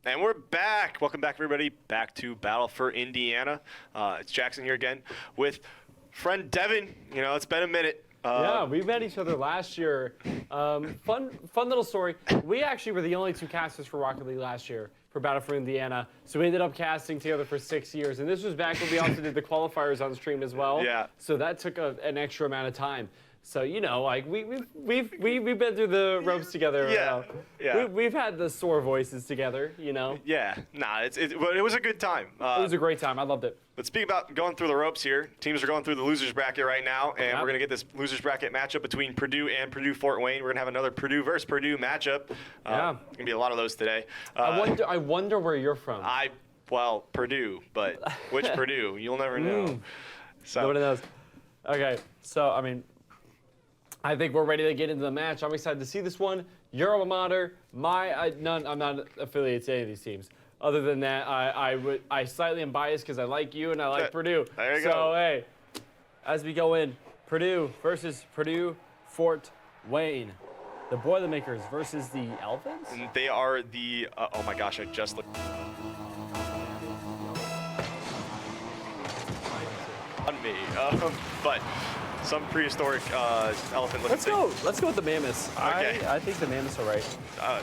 And we're back. Welcome back, everybody. Back to Battle for Indiana. It's Jackson here again with friend Devin. You know, it's been a minute. Yeah, we met each other last year. Fun little story. We actually were the only two casters for Rocket League last year for Battle for Indiana. So we ended up casting together for 6 years. And this was back when we also did the qualifiers on stream as well. Yeah. So that took an extra amount of time. So, you know, like we've been through the ropes together. Yeah. We've had the sore voices together, you know. Yeah. Nah, it was a good time. It was a great time. I loved it. Let's speak about going through the ropes here. Teams are going through the losers bracket right now, and Yep. we're going to get this losers bracket matchup between Purdue and Purdue Fort Wayne. We're going to have another Purdue versus Purdue matchup. Yeah. Going to be a lot of those today. I wonder where you're from. Well, Purdue, but which Purdue? You'll never know. So, Nobody knows. Okay, so, I mean, I think we're ready to get into the match. I'm excited to see this one. Your alma mater, I'm not affiliated to any of these teams. Other than that, I slightly am biased because I like you and I like Purdue. There you go. So, hey, as we go in, Purdue versus Purdue Fort Wayne. The Boilermakers versus the Elephants? and they are the, oh my gosh, I just looked on me. But some prehistoric elephant looking thing. Let's go with the Mammoths. Okay. I think the Mammoths are right.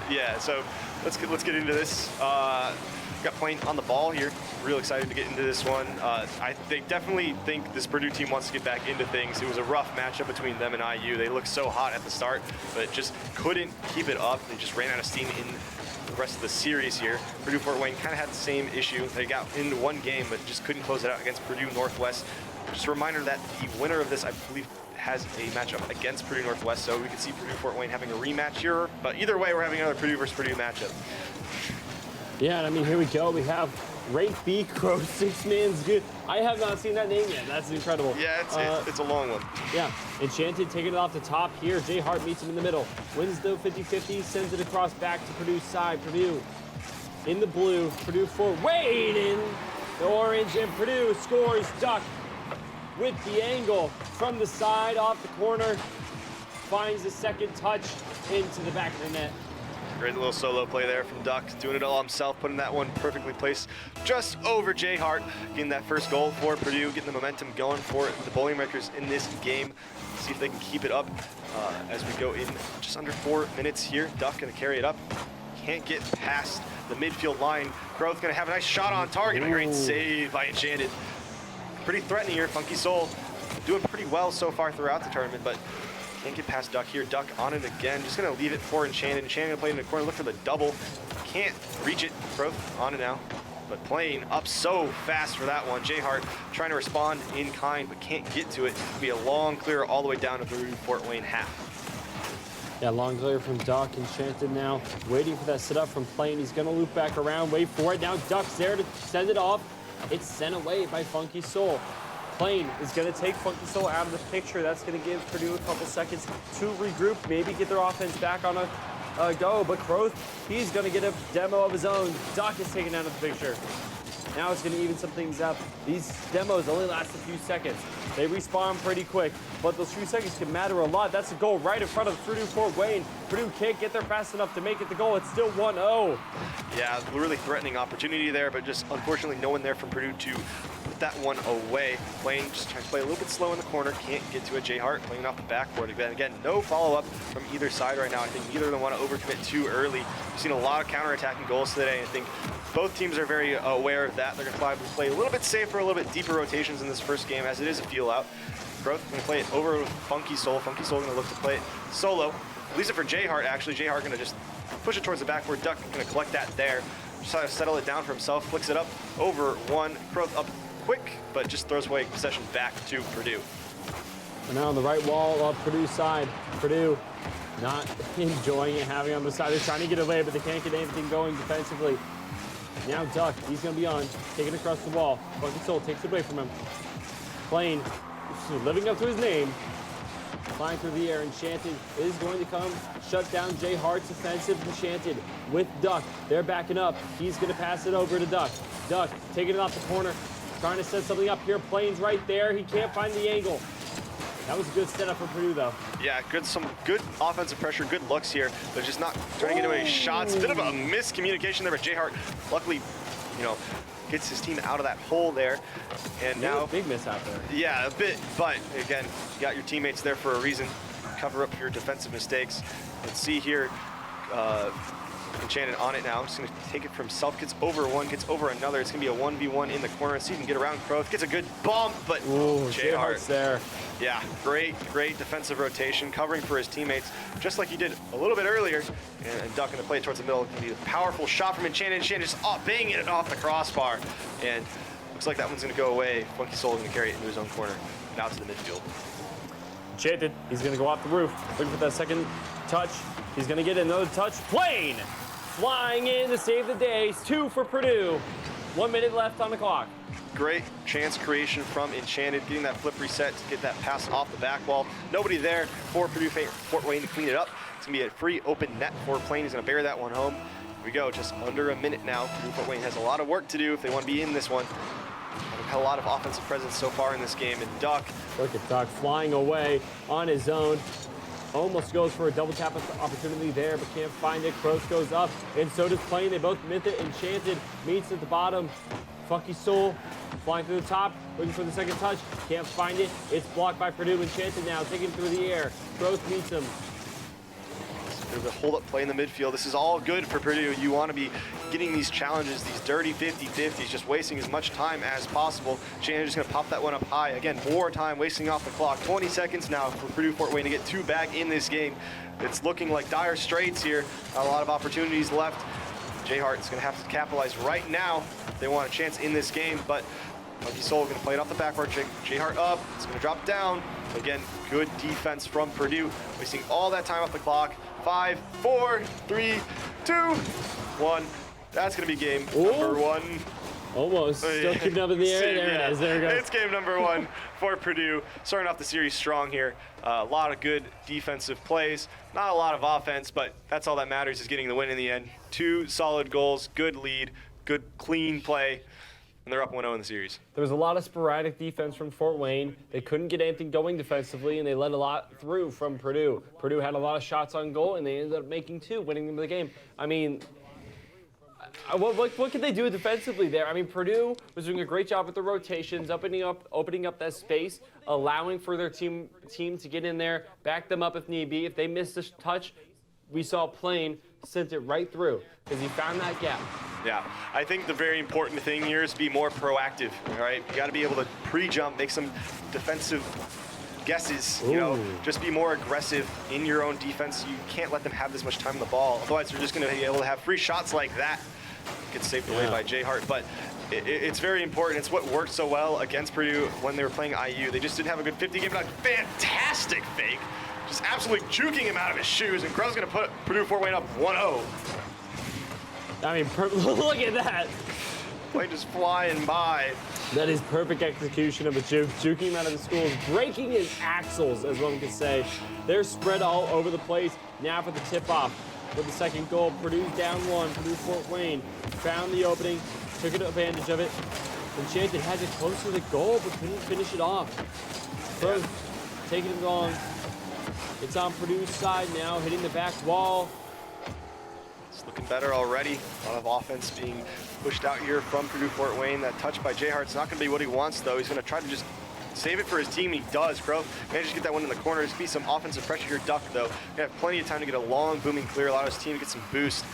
Yeah, so let's get into this. Got Plain on the ball here. Real excited to get into this one. They definitely think this Purdue team wants to get back into things. It was a rough matchup between them and IU. They looked so hot at the start, but just couldn't keep it up. They just ran out of steam in the rest of the series here. Purdue Fort Wayne kind of had the same issue. They got into one game, but just couldn't close it out against Purdue Northwest. Just a reminder that the winner of this, I believe, has a matchup against Purdue Northwest, so we can see Purdue Fort Wayne having a rematch here. But either way, we're having another Purdue versus Purdue matchup. Yeah, and I mean, here we go. We have Rank B, Crow, 6-man's good. I have not seen that name yet. That's incredible. Yeah, it's a long one. Yeah, Enchanted taking it off the top here. Jay Hart meets him in the middle. Wins the 50-50, sends it across back to Purdue's side. Purdue in the blue. Purdue Fort Wayne in the orange, and Purdue scores. Duck with the angle from the side off the corner. Finds the second touch into the back of the net. Great little solo play there from Duck, doing it all himself, putting that one perfectly placed just over Jay Hart, getting that first goal for Purdue, getting the momentum going for the Boilermakers in this game. See if they can keep it up as we go in just under 4 minutes here. Duck gonna carry it up. Can't get past the midfield line. Growth gonna have a nice shot on target. A great save by Enchanted. Pretty threatening here. Funky Soul doing pretty well so far throughout the tournament, but can't get past Duck here. Duck on it again. Just going to leave it for Enchanted. Enchanted going to play in the corner. Look for the double. Can't reach it. Growth on it now. But playing up so fast for that one. Jay Hart trying to respond in kind, but can't get to it. It'll be a long clear all the way down to the Fort Wayne half. Yeah, long clear from Duck. Enchanted now waiting for that setup from Plain. He's going to loop back around. Wait for it. Now Duck's there to send it off. It's sent away by Funky Soul. Plain is going to take Funky Soul out of the picture. That's going to give Purdue a couple seconds to regroup, maybe get their offense back on a go. But Croth, he's going to get a demo of his own. Duck is taken out of the picture. Now it's going to even some things up. These demos only last a few seconds. They respawn pretty quick, but those few seconds can matter a lot. That's a goal right in front of Purdue Fort Wayne. Purdue can't get there fast enough to make it the goal. It's still 1-0. Yeah, really threatening opportunity there, but just unfortunately no one there from Purdue to put that one away. Plain just trying to play a little bit slow in the corner. Can't get to it. Jay Hart playing off the backboard again. Again, no follow-up from either side right now. I think neither of them want to overcommit too early. We've seen a lot of counter-attacking goals today. I think both teams are very aware of that. They're going to probably play a little bit safer, a little bit deeper rotations in this first game, as it is a feel-out. Growth going to play it over with Funky Soul. Funky Soul going to look to play it solo. Leaves it for Jay Hart, actually. Jay Hart going to just push it towards the backboard. Duck going to collect that there. Just try to settle it down for himself. Flicks it up over one. Growth up quick, but just throws away possession back to Purdue. And now on the right wall of Purdue's side. Purdue not enjoying it, having on the side. They're trying to get away, but they can't get anything going defensively. Now Duck, he's going to be on, taking across the wall. Funky Soul takes it away from him. Plain, living up to his name. Flying through the air, Enchanted is going to come, shut down Jay Hart's offensive. Enchanted with Duck. They're backing up. He's going to pass it over to Duck. Duck taking it off the corner, trying to set something up here. Plain's right there. He can't find the angle. That was a good setup for Purdue, though. Yeah, some good offensive pressure, good looks here, but just not trying to get any shots. Bit of a miscommunication there, but J-Hart luckily, you know, gets his team out of that hole there. And now, big miss out there. Yeah, a bit, but again, you got your teammates there for a reason. Cover up your defensive mistakes. Let's see here. Enchanted on it now. Just gonna take it from self, gets over one, gets over another. It's gonna be a 1v1 in the corner. See if he can get around Croth. Gets a good bump, but J-Hart's there. Yeah, great defensive rotation, covering for his teammates, just like he did a little bit earlier. And Duck gonna play it towards the middle. It's gonna be a powerful shot from Enchanted. Enchanted just banging it off the crossbar. And looks like that one's gonna go away. Funky Soul gonna carry it into his own corner and out to the midfield. Enchanted, he's gonna go off the roof, looking for that second touch. He's gonna get another touch. Plane flying in to save the day. It's 2 for Purdue. 1 minute left on the clock. Great chance creation from Enchanted, getting that flip reset to get that pass off the back wall. Nobody there for Purdue Fort Wayne to clean it up. It's gonna be a free open net for Plane. He's gonna bear that one home. Here we go, just under a minute now. Purdue Fort Wayne has a lot of work to do if they want to be in this one. They've had a lot of offensive presence so far in this game, and Duck. Look at Duck flying away on his own. Almost goes for a double tap opportunity there, but can't find it. Croth goes up, and so does Plane. They both miss it. Enchanted meets at the bottom. Funky Soul flying through the top, looking for the second touch. Can't find it. It's blocked by Purdue. Enchanted now, taking through the air. Croth meets him. There's a hold-up play in the midfield. This is all good for Purdue. You want to be getting these challenges, these dirty 50-50s, just wasting as much time as possible. Shannon's just going to pop that one up high. Again, more time wasting off the clock. 20 seconds now for Purdue Fort Wayne to get 2 back in this game. It's looking like dire straits here. Not a lot of opportunities left. J-Hart is going to have to capitalize right now if they want a chance in this game, but Funky Soul going to play it off the backboard. J-Hart up. It's going to drop down. Again, good defense from Purdue. Wasting all that time off the clock. 5, 4, 3, 2, 1. That's going to be game number 1. Almost. Still keeping up in the air. There it is. There it goes. It's game number 1 for Purdue. Starting off the series strong here. A lot of good defensive plays. Not a lot of offense, but that's all that matters is getting the win in the end. 2 solid goals, good lead, good clean play. And they're up 1-0 in the series. There was a lot of sporadic defense from Fort Wayne. They couldn't get anything going defensively, and they let a lot through from Purdue. Purdue had a lot of shots on goal, and they ended up making 2, winning them the game. I mean, what could they do defensively there? I mean, Purdue was doing a great job with the rotations, opening up that space, allowing for their team to get in there, back them up if need be. If they missed a touch, we saw Plane sent it right through because he found that gap. Yeah, I think the very important thing here is be more proactive, all right? You got to be able to pre-jump, make some defensive guesses, you know, just be more aggressive in your own defense. You can't let them have this much time on the ball. Otherwise, they're just going to be able to have free shots like that. Gets saved away by J-Hart, but it's very important. It's what worked so well against Purdue when they were playing IU. They just didn't have a good 50 game, but a fantastic fake. Just absolutely juking him out of his shoes, and Crow's going to put Purdue Fort Wayne up 1-0. I mean, look at that. Plane just flying by. That is perfect execution of a juke. Juking him out of the schools, breaking his axles, as one could say. They're spread all over the place. Now for the tip-off. For the second goal, Purdue's down 1. Purdue Fort Wayne found the opening, took advantage of it. Enchanted has it close to the goal, but couldn't finish it off. Croth taking it long. It's on Purdue's side now, hitting the back wall. It's looking better already. A lot of offense being pushed out here from Purdue Fort Wayne. That touch by J-Hart's not going to be what he wants, though. He's going to try to just save it for his team. He does. Crow manages to get that one in the corner. There's going to be some offensive pressure here. Duck, though, going to have plenty of time to get a long, booming clear, allow his team to get some boost.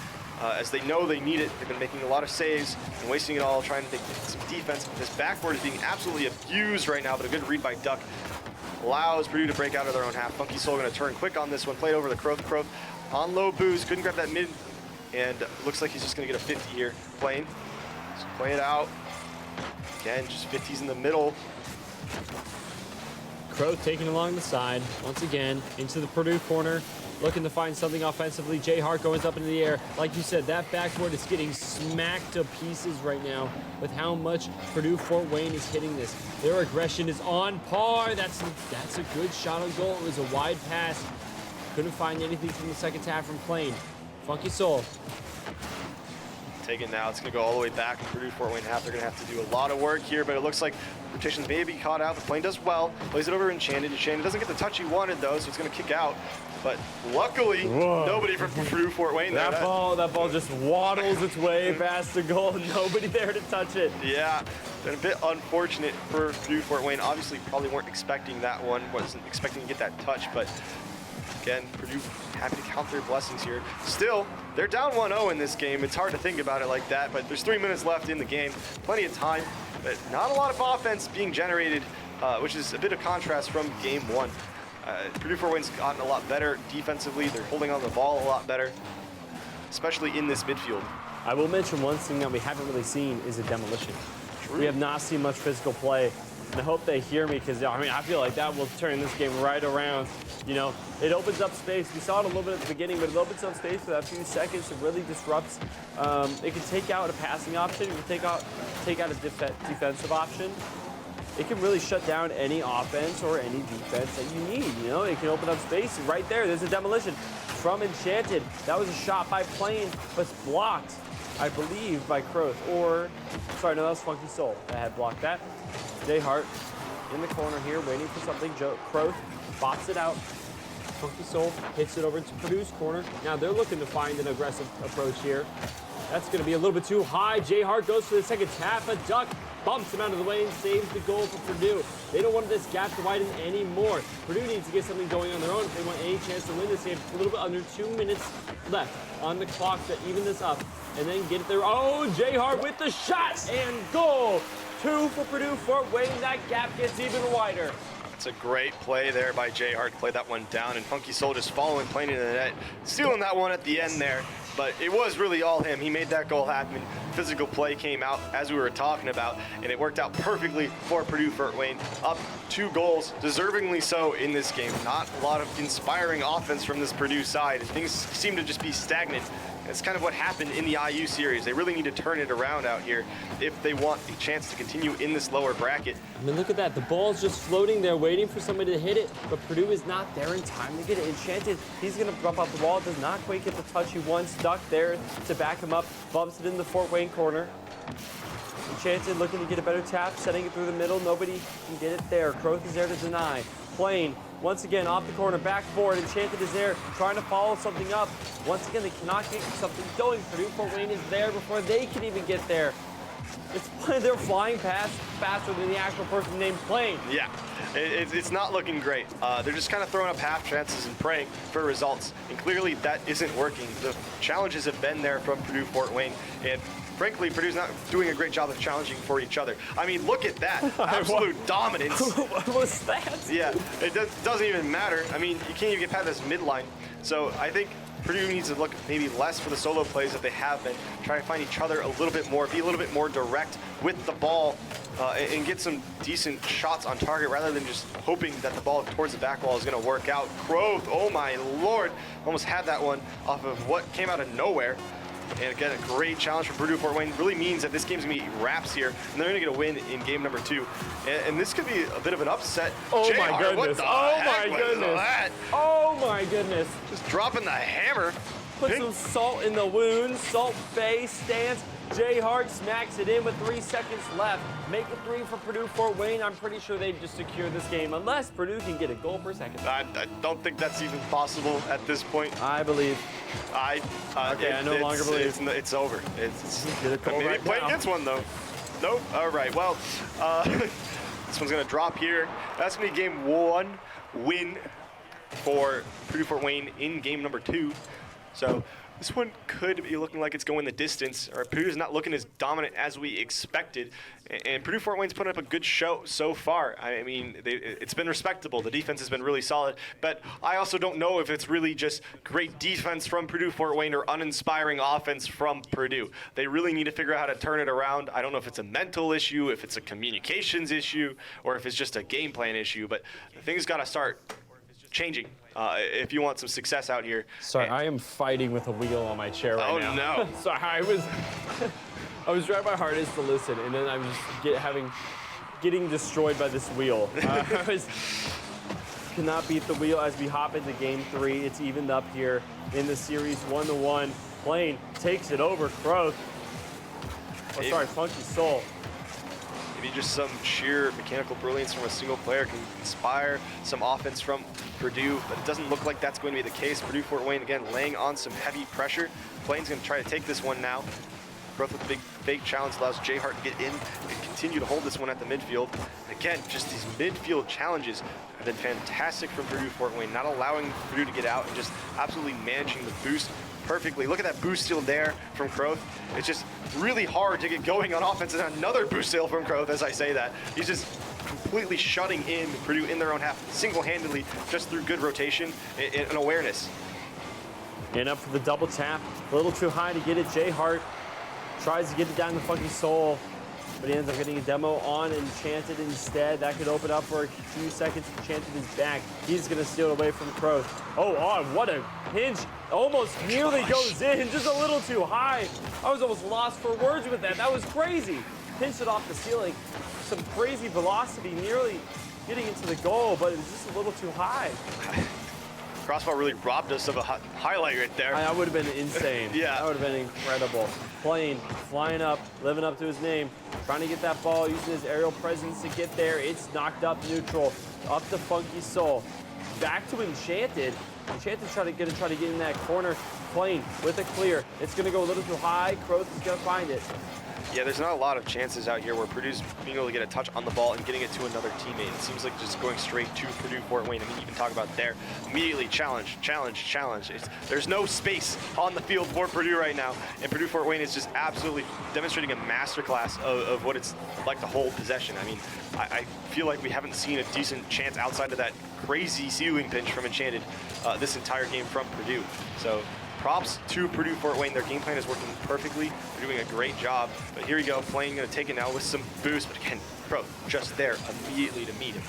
As they know they need it. They've been making a lot of saves and wasting it all, trying to make some defense. This backboard is being absolutely abused right now, but a good read by Duck allows Purdue to break out of their own half. Funky Soul going to turn quick on this one. Played over the Croth. On low boost. Couldn't grab that mid. And looks like he's just going to get a 50 here. Plane. So play it out. Again, just 50s in the middle. Croth taking along the side. Once again, into the Purdue corner. Looking to find something offensively. J-Hart goes up into the air. Like you said, that backboard is getting smacked to pieces right now with how much Purdue Fort Wayne is hitting this. Their aggression is on par. That's a good shot on goal. It was a wide pass. Couldn't find anything from the second half from Plane. Funky Soul. taken now. It's going to go all the way back. Purdue Fort Wayne half. They're going to have to do a lot of work here, but it looks like rotations may be caught out. The plane does well. Plays it over Enchanted. Enchanted doesn't get the touch he wanted, though, so it's going to kick out. But luckily, nobody from Purdue Fort Wayne there. That ball just waddles its way past the goal. Nobody there to touch it. Yeah, been a bit unfortunate for Purdue Fort Wayne. Obviously, probably weren't expecting that one. Wasn't expecting to get that touch, but again, Purdue happy to count their blessings here. Still, they're down 1-0 in this game. It's hard to think about it like that, but there's 3 minutes left in the game. Plenty of time, but not a lot of offense being generated, which is a bit of contrast from game 1. Purdue Fort Wayne's gotten a lot better defensively. They're holding on to the ball a lot better, especially in this midfield. I will mention one thing that we haven't really seen is a demolition. True. We have not seen much physical play. And I hope they hear me because, I mean, I feel like that will turn this game right around. You know, it opens up space. We saw it a little bit at the beginning, but it opens up space for that few seconds. It really disrupts. It can take out a passing option. It can take out a defensive option. It can really shut down any offense or any defense that you need. You know, it can open up space. Right there, there's a demolition from Enchanted. That was a shot by Plane, but it's blocked, I believe, by Croth. Or, sorry, no, that was Funky Soul that had blocked that. Jay Hart in the corner here, waiting for something. Croth bots it out. Funky Soul hits it over into Purdue's corner. Now they're looking to find an aggressive approach here. That's going to be a little bit too high. Jay Hart goes for the second tap. A duck bumps him out of the way and saves the goal for Purdue. They don't want this gap to widen anymore. Purdue needs to get something going on their own if they want any chance to win this game. A little bit under 2 minutes left on the clock to even this up and then get it there. Oh, Jay Hart with the shot and goal. 2 for Purdue Fort Wayne. That gap gets even wider. It's a great play there by Jay Hart to play that one down, and Funky Soul just following, playing into the net, stealing that one at the end there. But it was really all him. He made that goal happen. Physical play came out as we were talking about, and it worked out perfectly for Purdue Fort Wayne. Up 2 goals, deservingly so in this game. Not a lot of inspiring offense from this Purdue side. Things seem to just be stagnant. That's kind of what happened in the IU series. They really need to turn it around out here if they want a chance to continue in this lower bracket. I mean, look at that. The ball's just floating there, waiting for somebody to hit it, but Purdue is not there in time to get it. Enchanted, he's going to bump off the wall. Does not quite get the touch he wants. Stuck there to back him up. Bumps it in the Fort Wayne corner. Enchanted looking to get a better tap, setting it through the middle. Nobody can get it there. Croth is there to deny. Plane, once again, off the corner, back forward. Enchanted is there, trying to follow something up. Once again, they cannot get something going. Purdue Fort Wayne is there before they can even get there. They're flying past faster than the actual person named Plane. Yeah, it's not looking great. They're just kind of throwing up half chances and praying for results. And clearly that isn't working. The challenges have been there from Purdue Fort Wayne. And frankly, Purdue's not doing a great job of challenging for each other. I mean, look at that. Absolute dominance. What was that? Yeah, it doesn't even matter. I mean, you can't even get past this midline. So I think Purdue needs to look maybe less for the solo plays that they have been, try to find each other a little bit more, be a little bit more direct with the ball, and get some decent shots on target rather than just hoping that the ball towards the back wall is going to work out. Croth, oh my lord, almost had that one off of what came out of nowhere. And again, a great challenge for Purdue Fort Wayne. Really means that this game's going to be wraps here, and they're going to get a win in game number 2. And this could be a bit of an upset. Oh Jay my Hart, goodness. what the Oh heck my was goodness. that? Oh my goodness. Just dropping the hammer. Put some salt in the wound. Salt Bay stands. Jay Hart smacks it in with 3 seconds left. Make it 3 for Purdue Fort Wayne. I'm pretty sure they just secure this game unless Purdue can get a goal per second. I don't think that's even possible at this point. I believe. I no longer believe. It's over. It's Get a goal maybe right Plane now. gets one though. Nope. All right. Well, this one's gonna drop here. That's gonna be game 1 win for Purdue Fort Wayne in game number 2. So this one could be looking like it's going the distance. Or Purdue's not looking as dominant as we expected. And Purdue Fort Wayne's putting up a good show so far. I mean, it's been respectable. The defense has been really solid. But I also don't know if it's really just great defense from Purdue Fort Wayne or uninspiring offense from Purdue. They really need to figure out how to turn it around. I don't know if it's a mental issue, if it's a communications issue, or if it's just a game plan issue. But things got to start changing if you want some success out here. Sorry, I am fighting with a wheel on my chair right now. Oh, no. Sorry, I was trying my hardest to listen, and then I'm just getting destroyed by this wheel. Cannot beat the wheel as we hop into game 3. It's evened up here in the series 1-1. Plane takes it over. Croth Oh, sorry, Funky Soul. Maybe just some sheer mechanical brilliance from a single player can inspire some offense from Purdue, but it doesn't look like that's going to be the case. Purdue Fort Wayne, again, laying on some heavy pressure. Plain's going to try to take this one now. Growth with a big fake challenge allows Jay Hart to get in and continue to hold this one at the midfield. Again, just these midfield challenges have been fantastic from Purdue Fort Wayne, not allowing Purdue to get out and just absolutely managing the boost perfectly. Look at that boost steal there from Croth. It's just really hard to get going on offense, and another boost steal from Croth as I say that. He's just completely shutting in Purdue in their own half, single-handedly, just through good rotation and awareness. And up for the double tap. A little too high to get it. Jay Hart tries to get it down to Funky Soul, but he ends up getting a demo on Enchanted instead. That could open up for a few seconds. Enchanted is back. He's going to steal it away from Croth. Oh, what a hinge. Almost nearly goes in, just a little too high. I was almost lost for words with that. That was crazy. Pinched it off the ceiling. Some crazy velocity, nearly getting into the goal, but it was just a little too high. Crossbar really robbed us of a highlight right there. That would have been insane. Yeah. That would have been incredible. Plane, flying up, living up to his name, trying to get that ball, using his aerial presence to get there. It's knocked up neutral, up to Funky Soul. Back to Enchanted. Enchanted try to get in that corner. Plane with a clear. It's going to go a little too high. Croth is going to find it. Yeah, there's not a lot of chances out here where Purdue's being able to get a touch on the ball and getting it to another teammate. It seems like just going straight to Purdue Fort Wayne. I mean, even talk about there, immediately challenge. There's no space on the field for Purdue right now, and Purdue Fort Wayne is just absolutely demonstrating a masterclass of what it's like to hold possession. I mean, I feel like we haven't seen a decent chance outside of that crazy ceiling pinch from Enchanted this entire game from Purdue. So props to Purdue Fort Wayne. Their game plan is working perfectly. They're doing a great job. But here we go, Flame gonna take it now with some boost, but again, Croth just there immediately to meet him.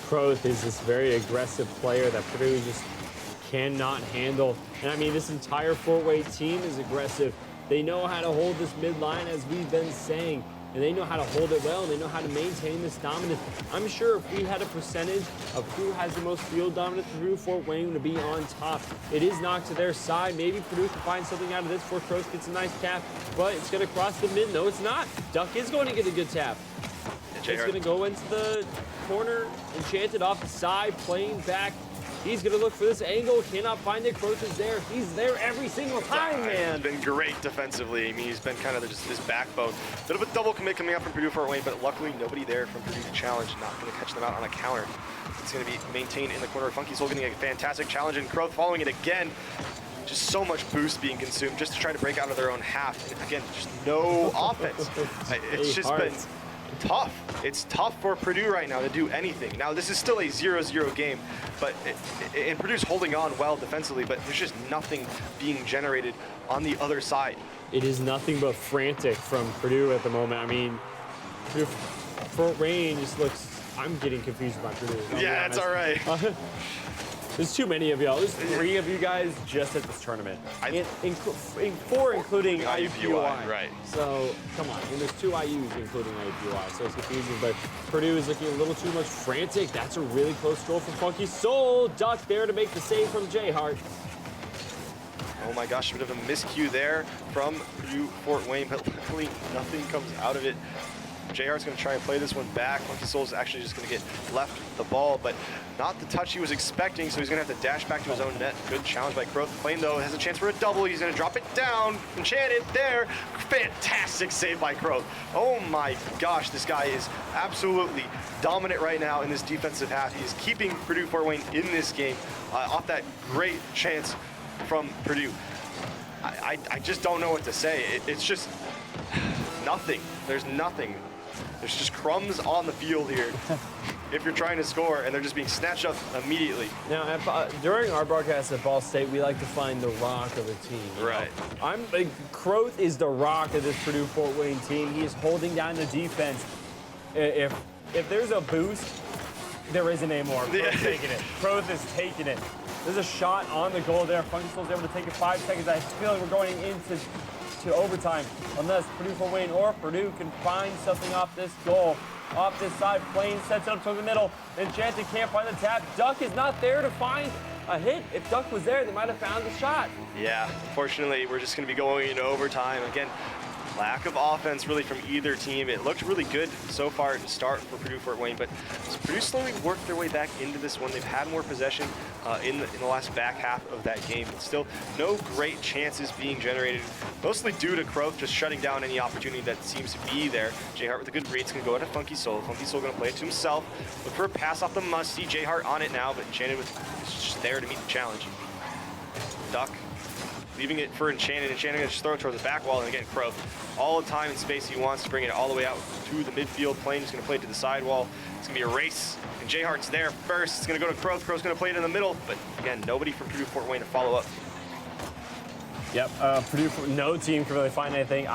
Croth is this very aggressive player that Purdue just cannot handle. And I mean, this entire Fort Wayne team is aggressive. They know how to hold this midline, as we've been saying, and they know how to hold it well, and they know how to maintain this dominance. I'm sure if we had a percentage of who has the most field dominance, Purdue Fort Wayne to be on top. It is knocked to their side. Maybe Purdue can find something out of this before Croth gets a nice tap, but it's going to cross the mid. No, it's not. Duck is going to get a good tap. It's going to go into the corner. Enchanted off the side, playing back. He's going to look for this angle, cannot find it. Croth is there. He's there every single time, man. He's been great defensively. I mean, he's been kind of just this backbone. Bit of a double commit coming up from Purdue Fort Wayne, but luckily nobody there from Purdue to challenge. Not going to catch them out on a counter. It's going to be maintained in the corner. Funky Soul getting a fantastic challenge, and Croth following it again. Just so much boost being consumed just to try to break out of their own half. And again, just no offense. It's just been tough. It's tough for Purdue right now to do anything. Now, this is still a 0-0 game, but and Purdue's holding on well defensively, but there's just nothing being generated on the other side. It is nothing but frantic from Purdue at the moment. I mean, Purdue Fort Wayne just looks, I'm getting confused about Purdue. Yeah, that's all right. There's too many of y'all. There's 3 of you guys just at this tournament. 4 including IUPUI. Right. So, come on. And there's 2 IUs including IUPUI, so it's confusing. But Purdue is looking a little too much frantic. That's a really close goal from Funky Soul. Duck there to make the save from Jay Hart. Oh my gosh, a bit of a miscue there from Purdue Fort Wayne, but luckily nothing comes out of it. Jay Hart's going to try and play this one back. Funky Soul's actually just going to get left the ball, but not the touch he was expecting, so he's going to have to dash back to his own net. Good challenge by Croth. Flame, though, has a chance for a double. He's going to drop it down. Enchanted there. Fantastic save by Croth. Oh my gosh, this guy is absolutely dominant right now in this defensive half. He is keeping Purdue Fort Wayne in this game off that great chance from Purdue. I just don't know what to say. It's just nothing. There's nothing. There's just crumbs on the field here if you're trying to score, and they're just being snatched up immediately. Now, during our broadcast at Ball State, we like to find the rock of a team. Right. Croth is the rock of this Purdue Fort Wayne team. He is holding down the defense. If there's a boost, there isn't anymore. Croth's taking it. Croth is taking it. There's a shot on the goal there. Funky Soul's able to take it 5 seconds. I feel like we're going into overtime unless Purdue Fort Wayne or Purdue can find something off this goal. Off this side, Plane sets it up to the middle. Enchanted can't find the tap. Duck is not there to find a hit. If Duck was there, they might have found the shot. Yeah, unfortunately, we're just going to be going into overtime. Again, Lack of offense really from either team. It looked really good so far to start for Purdue Fort Wayne, but Purdue slowly worked their way back into this one. They've had more possession in the last back half of that game, but still no great chances being generated, mostly due to Croth just shutting down any opportunity that seems to be there. J Hart with a good read. It's going to go out to Funky Soul. Funky Soul going to play it to himself. Look for a pass off the must-see. J Hart on it now, but Enchanted is just there to meet the challenge. Duck leaving it for Enchanted. Enchanted going to just throw it towards the back wall, and again, Croth, all the time and space he wants to bring it all the way out to the midfield. Plane is going to play it to the sidewall. It's going to be a race, and J Hart's there first. It's going to go to Croth. Croth's going to play it in the middle, but again, nobody from Purdue Fort Wayne to follow up. Yep, Purdue, no team can really find anything.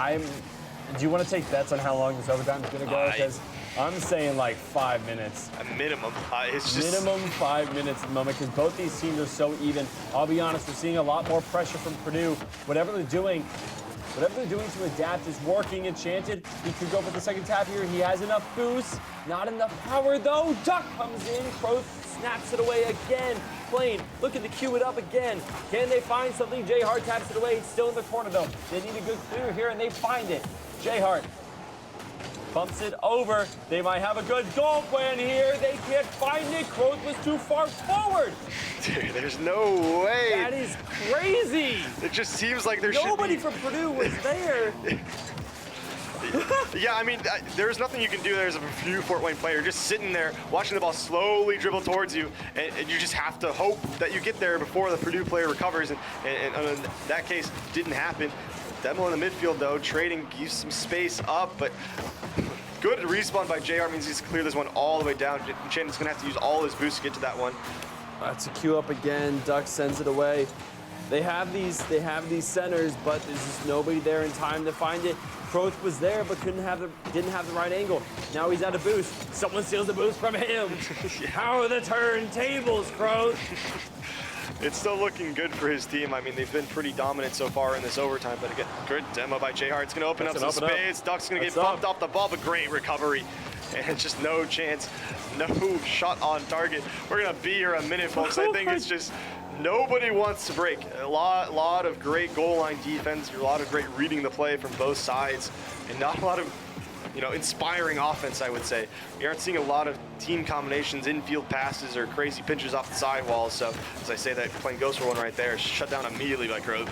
Do you want to take bets on how long this overtime is going to go? Because I'm saying like 5 minutes. A minimum. It's just minimum 5 minutes at the moment, because both these teams are so even. I'll be honest, we're seeing a lot more pressure from Purdue. Whatever they're doing to adapt is working. Enchanted, he could go for the second tap here. He has enough boost, not enough power though. Duck comes in, Croth snaps it away again. Plane looking to cue it up again. Can they find something? J Hart taps it away. It's still in the corner though. They need a good clear here, and they find it. J Hart bumps it over. They might have a good goal plan here. They can't find it. Croth was too far forward. Dude, there's no way. That is crazy. It just seems like there Nobody should be. from Purdue was there. Yeah, I mean, there's nothing you can do there as a Purdue Fort Wayne player. Just sitting there, watching the ball slowly dribble towards you, and you just have to hope that you get there before the Purdue player recovers, and in that case, didn't happen. Demo in the midfield, though, trading, gives some space up, but good respawn by JR means he's clear this one all the way down. Enchanted's gonna have to use all his boost to get to that one. That's a queue up again. Duck sends it away. They have these centers, but there's just nobody there in time to find it. Croth was there, but didn't have the right angle. Now he's out of boost. Someone steals the boost from him. How are the turntables, Croth? It's still looking good for his team. I mean, they've been pretty dominant so far in this overtime, but again, good demo by J Hart. It's going to open up some space. Duck's going to get bumped off the ball, but great recovery. And just no chance, no shot on target. We're going to be here a minute, folks. I think it's just nobody wants to break. A lot of great goal line defense, a lot of great reading the play from both sides, and not a lot of inspiring offense, I would say. We aren't seeing a lot of team combinations, infield passes, or crazy pitches off the sidewalls. So, as I say that, playing Ghost for one right there, shut down immediately by Croth.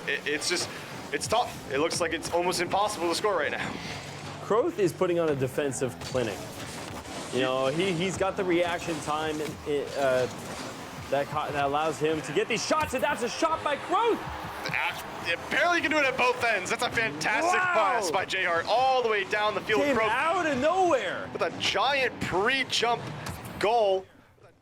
It's tough. It looks like it's almost impossible to score right now. Croth is putting on a defensive clinic. You know, he's got the reaction time that allows him to get these shots, and that's a shot by Croth. Apparently you can do it at both ends. That's a fantastic pass by J Hart all the way down the field. Came out of nowhere. With a giant pre-jump goal.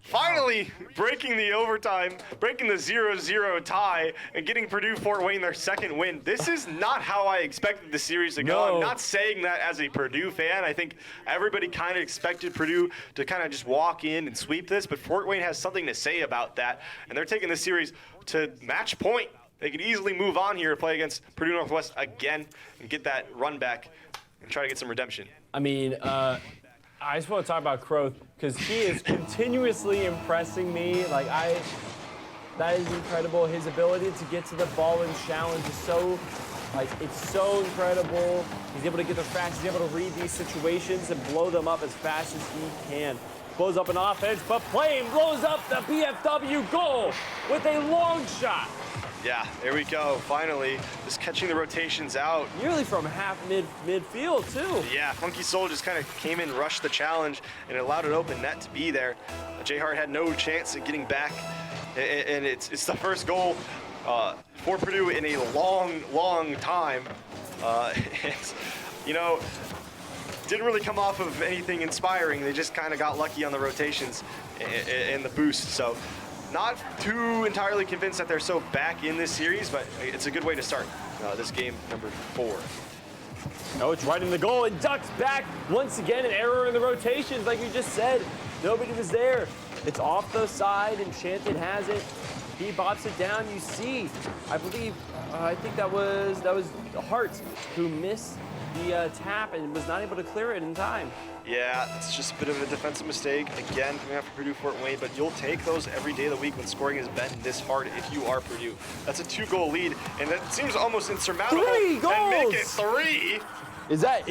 Finally breaking the overtime, breaking the 0-0 tie, and getting Purdue Fort Wayne their second win. This is not how I expected the series to go. No. I'm not saying that as a Purdue fan. I think everybody kind of expected Purdue to kind of just walk in and sweep this, but Fort Wayne has something to say about that, and they're taking this series to match point. They could easily move on here to play against Purdue Northwest again and get that run back and try to get some redemption. I mean, I just want to talk about Croth because he is continuously impressing me. That is incredible. His ability to get to the ball and challenge is so, it's so incredible. He's able to get there fast. He's able to read these situations and blow them up as fast as he can. Blows up an offense, but Plane blows up the PFW goal with a long shot. Yeah, there we go. Finally, just catching the rotations out. Nearly from half midfield, too. Yeah, Funky Soul just kind of came in, rushed the challenge, and it allowed an open net to be there. J Hart had no chance at getting back, and it's the first goal for Purdue in a long time. Didn't really come off of anything inspiring. They just kind of got lucky on the rotations and the boost. So not too entirely convinced that they're so back in this series, but it's a good way to start this game number 4. Oh, it's right in the goal, and Duck's back. Once again, an error in the rotations, like you just said. Nobody was there. It's off the side, Enchanted has it. He bops it down. You see, I believe, I think that was Hart who missed the tap and was not able to clear it in time. Yeah, it's just a bit of a defensive mistake. Again, coming after Purdue Fort Wayne, but you'll take those every day of the week when scoring has been this hard if you are Purdue. That's a 2-goal lead, and that seems almost insurmountable. 3 goals! And make it 3. Is that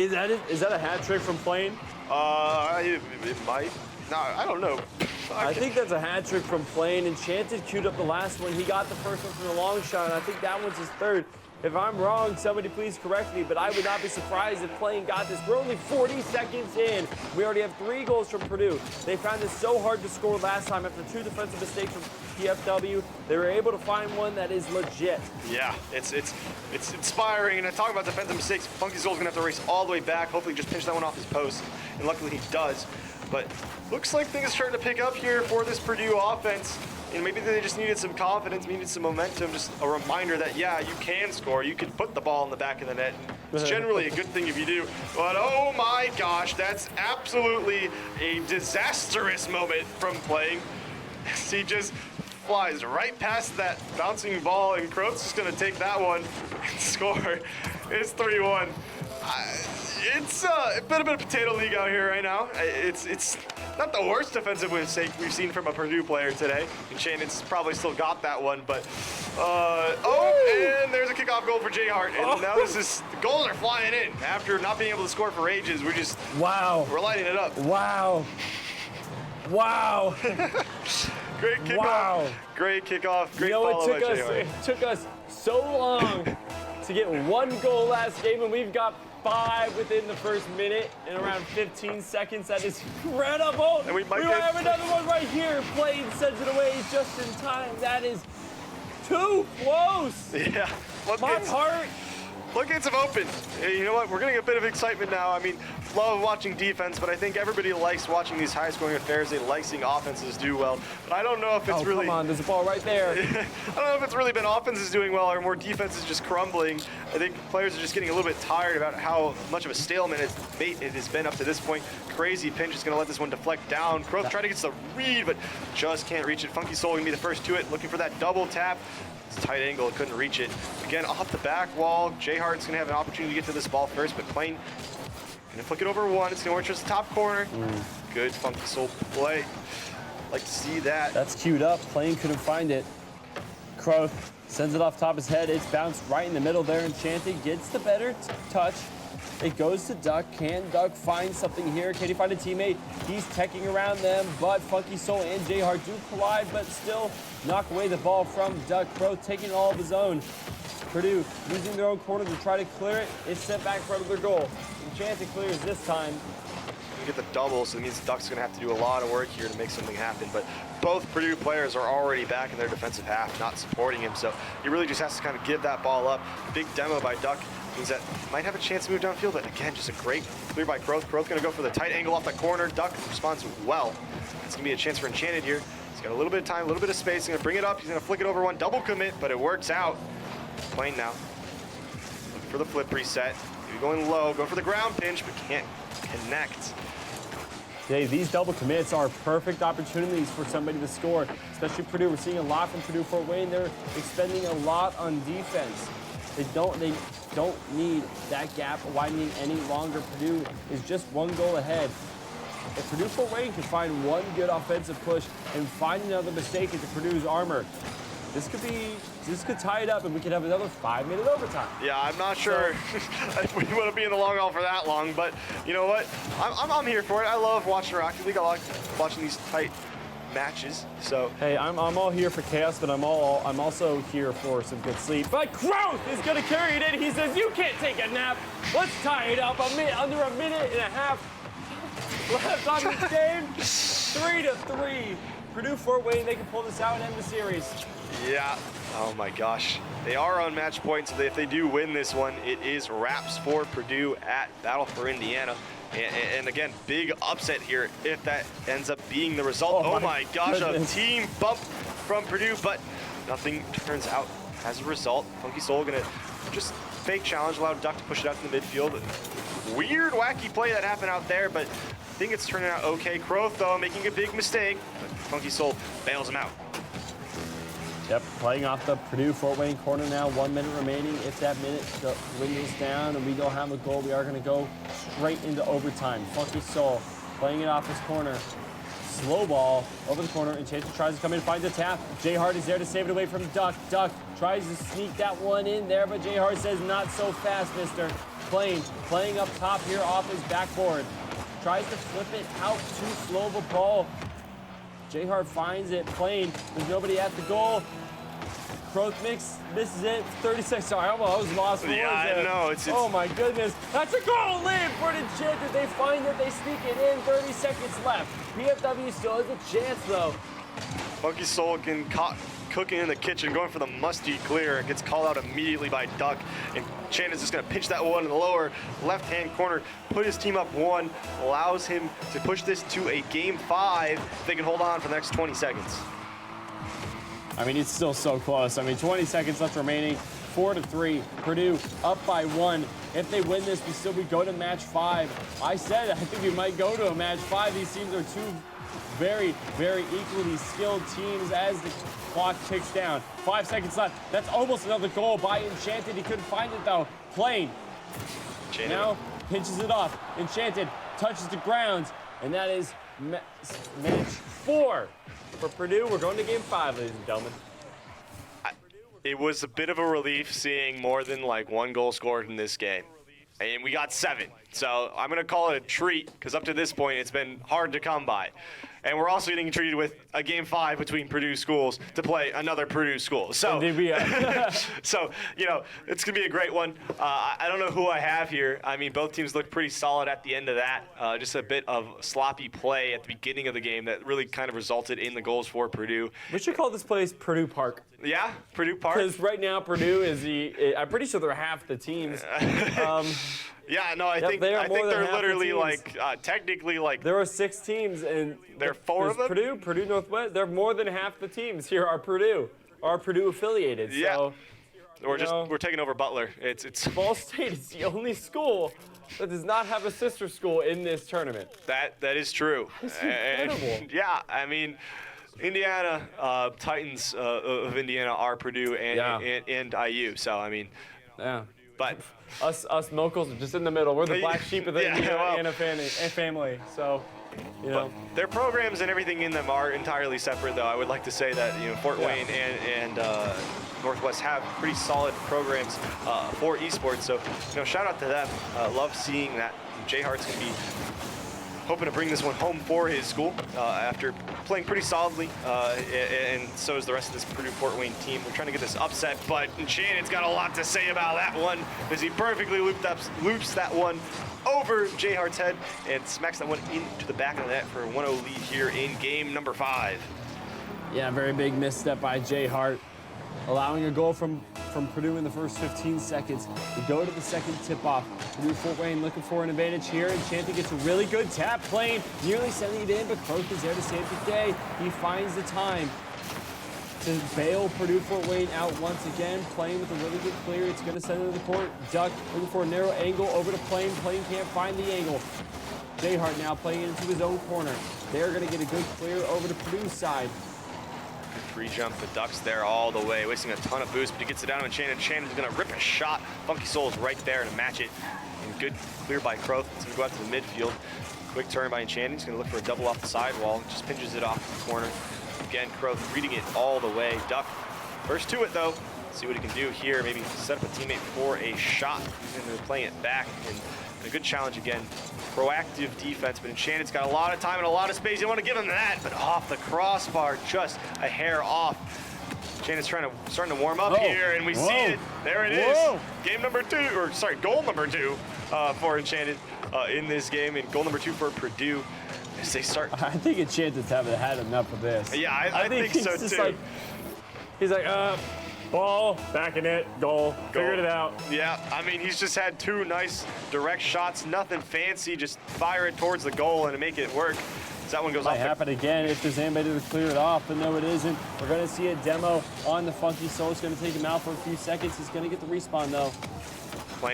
a hat trick from Plain? It might. No, I don't know. I think that's a hat trick from Plain. Enchanted queued up the last one. He got the first one from the long shot, and I think that one's his third. If I'm wrong, somebody please correct me, but I would not be surprised if Plain got this. We're only 40 seconds in. We already have 3 goals from Purdue. They found it so hard to score last time after 2 defensive mistakes from PFW. They were able to find one that is legit. Yeah, it's inspiring. And I talk about defensive mistakes. Funky Soul's gonna have to race all the way back. Hopefully just pinch that one off his post, and luckily he does. But looks like things are starting to pick up here for this Purdue offense. And maybe they just needed some confidence, needed some momentum, just a reminder that, yeah, you can score. You can put the ball in the back of the net. It's generally a good thing if you do. But, oh, my gosh, that's absolutely a disastrous moment from Playing. He just flies right past that bouncing ball, and Croat's just going to take that one and score. It's 3-1. It's a bit of a potato league out here right now. It's not the worst defensive mistake we've seen from a Purdue player today. And Shannon's probably still got that one, but and there's a kickoff goal for Jay Hart. And now the goals are flying in after not being able to score for ages. We're lighting it up. Wow. Great kickoff. Wow. Great kickoff. Great follow by Jay Hart. it took us so long to get 1 goal last game, and we've got 5 within the first minute in around 15 seconds. That is incredible. And we have another one right here. Blade sends it away just in time. That is too close. Yeah. My heart. Floodgates have opened. You know what? We're getting a bit of excitement now. I mean, love watching defense, but I think everybody likes watching these high-scoring affairs. They like seeing offenses do well. But I don't know if it's really... come on. There's a ball right there. I don't know if it's really been offenses doing well or more defenses just crumbling. I think players are just getting a little bit tired about how much of a stalemate it has been up to this point. Crazy pinch is going to let this one deflect down. Crow trying to get the read, but just can't reach it. Funky Soul going to be the first to it, looking for that double tap. It's a tight angle, couldn't reach it. Again, off the back wall, Jay Hart's gonna have an opportunity to get to this ball first, but Plain gonna flick it over one. It's gonna work towards the top corner. Good Funky Soul play. Like to see that. That's queued up. Plain couldn't find it. Crow sends it off top of his head. It's bounced right in the middle there. Enchanted gets the better touch. It goes to Duck. Can Duck find something here? Can he find a teammate? He's teching around them, but Funky Soul and Jay Hart do collide, but still knock away the ball from Duck. Crow taking all of his own. Purdue using their own corner to try to clear it. It's sent back in front of their goal. Enchanted clears this time. You get the double, so it means Duck's gonna have to do a lot of work here to make something happen. But both Purdue players are already back in their defensive half, not supporting him. So he really just has to kind of give that ball up. Big demo by Duck means that might have a chance to move downfield, but again, just a great clear by Growth. Growth gonna go for the tight angle off that corner. Duck responds well. It's gonna be a chance for Enchanted here. He's got a little bit of time, a little bit of space. He's gonna bring it up. He's gonna flick it over one, double commit, but it works out. Plain now. Looking for the flip reset. Maybe going low, go for the ground pinch, but can't connect. Yeah, these double commits are perfect opportunities for somebody to score, especially Purdue. We're seeing a lot from Purdue Fort Wayne. They're expending a lot on defense. They don't need that gap widening any longer. Purdue is just 1 goal ahead. If Purdue Fort Wayne can find one good offensive push and find another mistake into Purdue's armor, this could tie it up and we could have another 5-minute overtime. Yeah, I'm not sure if we want to be in the long haul for that long, but you know what? I'm here for it. I love watching Rocket League. I like watching these tight matches. So hey, I'm all here for chaos, but I'm also here for some good sleep. But Growth is gonna carry it in. He says, "You can't take a nap. Let's tie it up. Under a minute and a half left on this game. 3-3. Purdue Fort Wayne, they can pull this out and end the series." Yeah. Oh my gosh. They are on match point, so if they do win this one, it is wraps for Purdue at Battle for Indiana. And again, big upset here if that ends up being the result. Oh my gosh, goodness. A team bump from Purdue, but nothing turns out as a result. Funky Soul gonna just fake challenge, allow Duck to push it out to the midfield. Weird, wacky play that happened out there, but I think it's turning out okay. Crow, though, making a big mistake, but Funky Soul bails him out. Yep, playing off the Purdue Fort Wayne corner now. 1 minute remaining. If that minute the wind is down and we don't have a goal, we are going to go straight into overtime. Funky Soul playing it off his corner. Slow ball over the corner. Enchanted tries to come in, finds a tap. Jay Hart is there to save it away from Duck. Duck tries to sneak that one in there, but Jay Hart says, not so fast, mister. Playing up top here off his backboard. Tries to flip it out, too slow of a ball. Jay Hart finds it, Plain. There's nobody at the goal. Croth misses it. 30 seconds. Sorry, I was lost for words there. I know. It's oh my goodness. That's a goal in for the Enchanted. They find it, they sneak it in. 30 seconds left. PFW still has a chance though. Funky Soul getting caught cooking in the kitchen, going for the musty clear. It gets called out immediately by Duck. And Shannon's just going to pinch that one in the lower left-hand corner, put his team up 1, allows him to push this to a game 5. If they can hold on for the next 20 seconds. I mean, it's still so close. I mean, 20 seconds left remaining. 4-3. Purdue up by 1. If they win this, we go to match 5. I think we might go to a match 5. These teams are two very, very equally skilled teams as the clock ticks down. 5 seconds left. That's almost another goal by Enchanted. He couldn't find it though. Plain. Now pinches it off. Enchanted touches the grounds, and that is match 4 for Purdue. We're going to game 5, ladies and gentlemen. It was a bit of a relief seeing more than like 1 goal scored in this game. And we got 7. So I'm going to call it a treat because up to this point, it's been hard to come by. And we're also getting treated with a game 5 between Purdue schools to play another Purdue school. So, so you know, it's going to be a great one. I don't know who I have here. I mean, both teams looked pretty solid at the end of that. Just a bit of sloppy play at the beginning of the game that really kind of resulted in the goals for Purdue. We should call this place Purdue Park. Yeah, Purdue Park. Because right now Purdue is I'm pretty sure they're half the teams. Yeah, no, I think they're literally like technically like there are 6 teams and there are 4 of them. Purdue Northwest. They're more than half the teams here are Purdue affiliated. Yeah. So, we're taking over Butler. It's Ball State is the only school that does not have a sister school in this tournament. That is true. It's incredible. Yeah, I mean, Indiana Titans of Indiana are Purdue and IU. So I mean, yeah. But us Mocals are just in the middle. We're the black sheep of the Indiana family. So, you know. But their programs and everything in them are entirely separate, though. I would like to say that Fort Wayne and Northwest have pretty solid programs for esports. So shout out to them. Love seeing that. Jay Hart's going to be hoping to bring this one home for his school after playing pretty solidly, and so is the rest of this Purdue Fort Wayne team. We're trying to get this upset, but Shannon's got a lot to say about that one as he perfectly loops that one over Jay Hart's head and smacks that one into the back of the net for a 1-0 lead here in game number 5. Yeah, very big misstep by Jay Hart, allowing a goal from Purdue in the first 15 seconds. We go to the second tip-off. Purdue Fort Wayne looking for an advantage here. Enchanted gets a really good tap, Plain nearly sending it in, but Croth is there to save the day. He finds the time to bail Purdue Fort Wayne out once again. Plain with a really good clear. It's going to send it to the court. Duck looking for a narrow angle over to Plain. Plain can't find the angle. Jay Hart now playing it into his own corner. They're going to get a good clear over to Purdue's side. Free jump, the Ducks there all the way, wasting a ton of boost, but he gets it down to Shannon. Shannon's gonna rip a shot. Funky Soul's right there to match it. And good clear by Croth. It's gonna go out to the midfield. Quick turn by Enchanted. He's gonna look for a double off the sidewall. Just pinches it off the corner. Again, Croth reading it all the way. Duck first to it though. See what he can do here. Maybe set up a teammate for a shot. And they're playing it back. And a good challenge again. Proactive defense, but Enchanted's got a lot of time and a lot of space. You want to give him that, but off the crossbar, just a hair off. Enchanted's starting to warm up here, and we see it. There it is. Game number 2, or sorry, goal number 2 for Enchanted in this game, and goal number 2 for Purdue as they start. I think Enchanted's haven't had enough of this. Yeah, I think so too. He's like, ball, back in it, goal, figured it out. Yeah, I mean, he's just had 2 nice direct shots, nothing fancy, just fire it towards the goal and make it work. So that one goes off. Might happen again if there's anybody to clear it off, but no, it isn't. We're going to see a demo on the Funky Soul. It's going to take him out for a few seconds. He's going to get the respawn, though.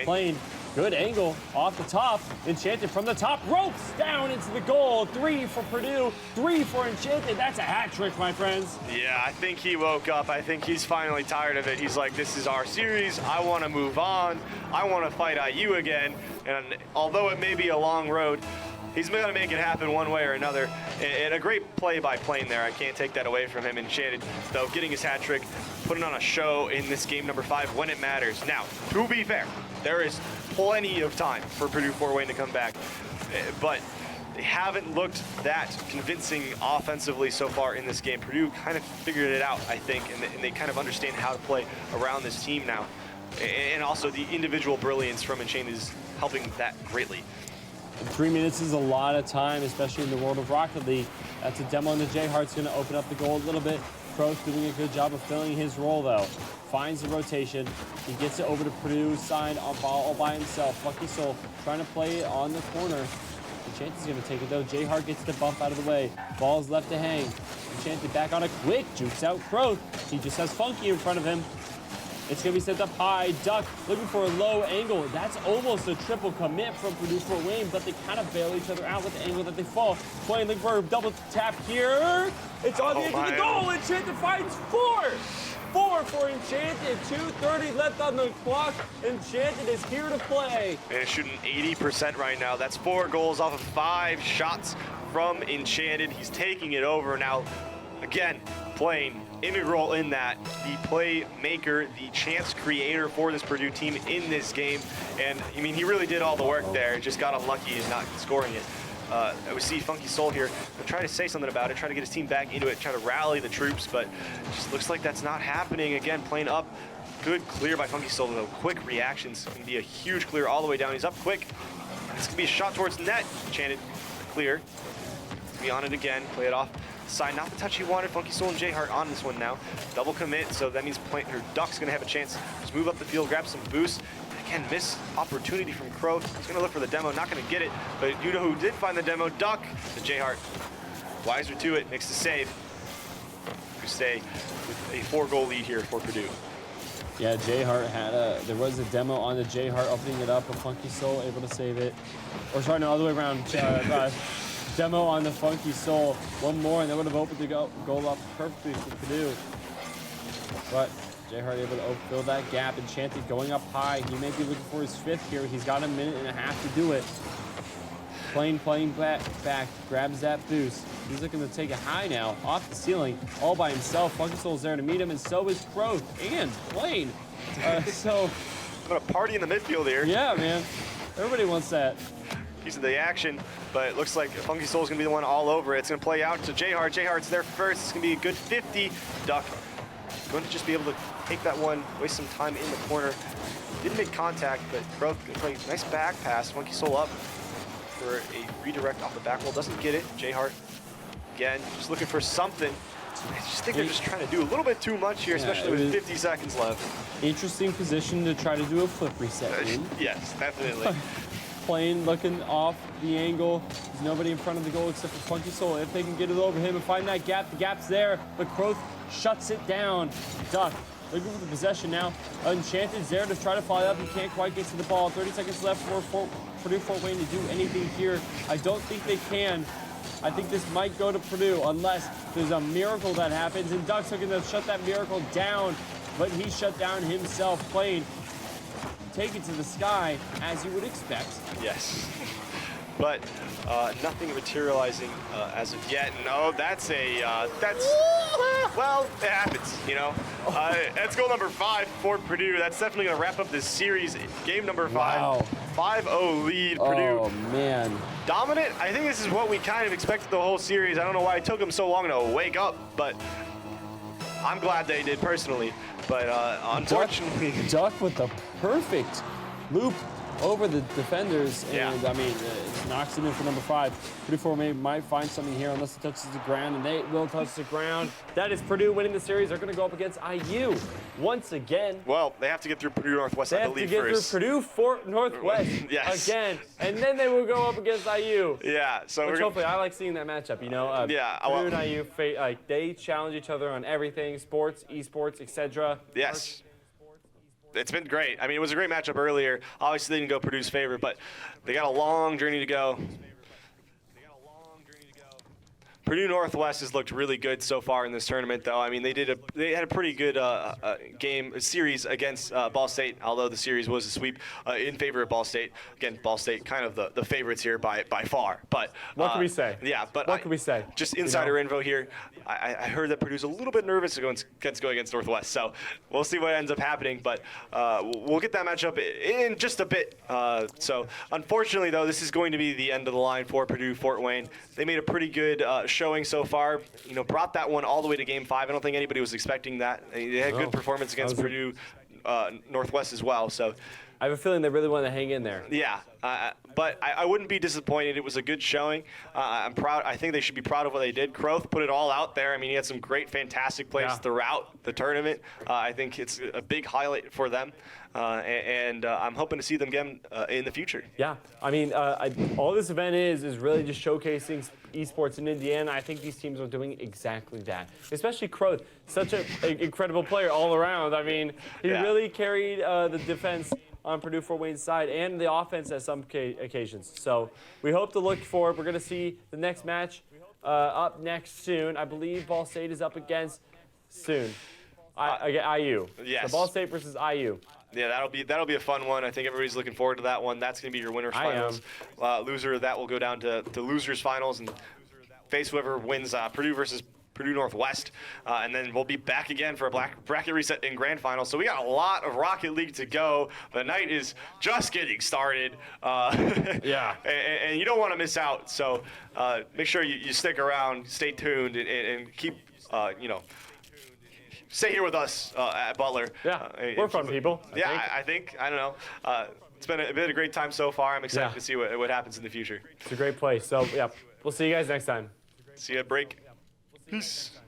Plain Good angle off the top. Enchanted from the top ropes down into the goal. 3 for Purdue, 3 for Enchanted. That's a hat trick, my friends. Yeah, I think he woke up. I think he's finally tired of it. He's like, this is our series. I want to move on. I want to fight IU again. And although it may be a long road, he's going to make it happen one way or another. And a great play by Plain there. I can't take that away from him. Enchanted, though, getting his hat trick, putting on a show in this game number 5 when it matters. Now, to be fair, there is plenty of time for Purdue Fort Wayne to come back. But they haven't looked that convincing offensively so far in this game. Purdue kind of figured it out, I think, and they kind of understand how to play around this team now. And also the individual brilliance from Enchanted is helping that greatly. 3 minutes is a lot of time, especially in the world of Rocket League. That's a demo, and the J-Heart's going to open up the goal a little bit. Croth doing a good job of filling his role, though. Finds the rotation. He gets it over to Purdue's side on ball all by himself. Funky Soul trying to play it on the corner. Enchanted is going to take it, though. J-Heart gets the bump out of the way. Ball's left to hang. Enchanted back on a quick. Jukes out Croth. He just has Funky in front of him. It's going to be sent up high. Duck looking for a low angle. That's almost a triple commit from Purdue Fort Wayne, but they kind of bail each other out with the angle that they fall. Playing looking for a double tap here. It's on the edge of the goal. Enchanted finds 4. 4 for Enchanted. 2:30 left on the clock. Enchanted is here to play. And shooting 80% right now. That's 4 goals off of 5 shots from Enchanted. He's taking it over now. Again, Plain integral in that, the playmaker, the chance creator for this Purdue team in this game. And I mean, he really did all the work there, just got unlucky in not scoring it. We see Funky Soul here trying to say something about it, trying to get his team back into it, trying to rally the troops, but it just looks like that's not happening. Again, playing up, good clear by Funky Soul, though. Quick reactions, can be a huge clear all the way down. He's up quick. It's gonna be a shot towards net. Enchanted, clear. Be on it again, play it off. Side, not the touch he wanted. Funky Soul and J-Heart on this one now. Double commit, so that means Duck's gonna have a chance to just move up the field, grab some boost. Again, miss opportunity from Crow. He's gonna look for the demo, not gonna get it, but you know who did find the demo? Duck. The J-Heart, wiser to it, makes the save. We stay with a 4-goal lead here for Purdue. Yeah, J-Heart had there was a demo on the J-Heart, opening it up, but Funky Soul able to save it. Or sorry, no, other way around. Demo on the Funky Soul. One more, and that would have opened the goal up perfectly for Purdue. But J-Heart able to fill that gap. Enchanted going up high. He may be looking for his 5th here. He's got a minute and a half to do it. Playing back, grabs that boost. He's looking to take it high now, off the ceiling, all by himself. Funky Soul's there to meet him, and so is Croth and Plain. So, What a party in the midfield here. Yeah, man. Everybody wants that. Piece of the action, but it looks like Funky Soul's gonna be the one all over it. It's gonna play out to J-Heart. J-Heart's there first. It's gonna be a good 50. Duck going to just be able to take that one, waste some time in the corner. Didn't make contact, but Croth gonna play nice back pass. Funky Soul up for a redirect off the back wall. Doesn't get it. J-Heart again, just looking for something. I just think they're just trying to do a little bit too much here, especially with 50 seconds left. Interesting position to try to do a flip reset in. Yes, definitely. Plain looking off the angle. There's nobody in front of the goal except for Funky Soul. If they can get it over him and find that gap, the gap's there, but Croth shuts it down. Duck looking for the possession now. Enchanted's there to try to fly up. He can't quite get to the ball. 30 seconds left for Purdue Fort Wayne to do anything here. I don't think they can. I think this might go to Purdue unless there's a miracle that happens, and Duck's looking to shut that miracle down, but he shut down himself. Plain take it to the sky, as you would expect. Yes. But nothing materializing as of yet. No, that's well, it happens, you know. That's goal number 5 for Purdue. That's definitely going to wrap up this series. Game number 5. Wow. 5-0 lead, Purdue. Oh, man. Dominant. I think this is what we kind of expected the whole series. I don't know why it took them so long to wake up, but I'm glad they did personally. But unfortunately... Duck with the perfect loop over the defenders, and Yeah. I mean, knocks it in for number 5. Purdue Fort Wayne might find something here unless it touches the ground, and they will touch the ground. That is Purdue winning the series. They're going to go up against IU once again. Well, they have to get through Purdue Northwest, I believe, They have to get first. through Purdue Fort Northwest Yes. again, and then they will go up against IU. Yeah, so Which we're hopefully, I like seeing that matchup, you know? Yeah, Purdue and IU, like, they challenge each other on everything, sports, esports, etc. yes. It's been great. I mean, it was a great matchup earlier. Obviously, they didn't go Purdue's favor, but they got a long journey to go. Purdue Northwest has looked really good so far in this tournament, though. I mean, they had a pretty good series against Ball State, although the series was a sweep in favor of Ball State. Again, Ball State kind of the favorites here by far. But what can we say? Yeah, but what can we say? Just insider info here. I heard that Purdue's a little bit nervous to go against Northwest, so we'll see what ends up happening. But we'll get that matchup in just a bit. So unfortunately, though, this is going to be the end of the line for Purdue Fort Wayne. They made a pretty good showing so far. You know, brought that one all the way to Game 5. I don't think anybody was expecting that. They had good performance against Purdue Northwest as well. So I have a feeling they really want to hang in there. Yeah, but I wouldn't be disappointed. It was a good showing. I'm proud. I think they should be proud of what they did. Croth put it all out there. I mean, he had some great, fantastic plays throughout the tournament. I think it's a big highlight for them, and I'm hoping to see them again in the future. Yeah, I mean, all this event is really just showcasing esports in Indiana. I think these teams are doing exactly that, especially Croth, such an incredible player all around. I mean, he really carried the defense on Purdue Fort Wayne's side and the offense at some occasions. So we hope to look forward. We're going to see the next match up next soon. I believe Ball State is up against soon. IU. Yes. So Ball State versus IU. Yeah, that'll be a fun one. I think everybody's looking forward to that one. That's going to be your winners finals. Loser of that will go down to losers finals and face whoever wins Purdue versus Purdue Northwest, and then we'll be back again for a bracket reset in grand final. So we got a lot of Rocket League to go. The night is just getting started. Yeah. And you don't want to miss out. So make sure you stick around, stay tuned, and keep, stay here with us at Butler. Yeah, we're fun people. I think. I don't know. It's been a great time so far. I'm excited to see what happens in the future. It's a great place. So, yeah, we'll see you guys next time. See you at break. Peace.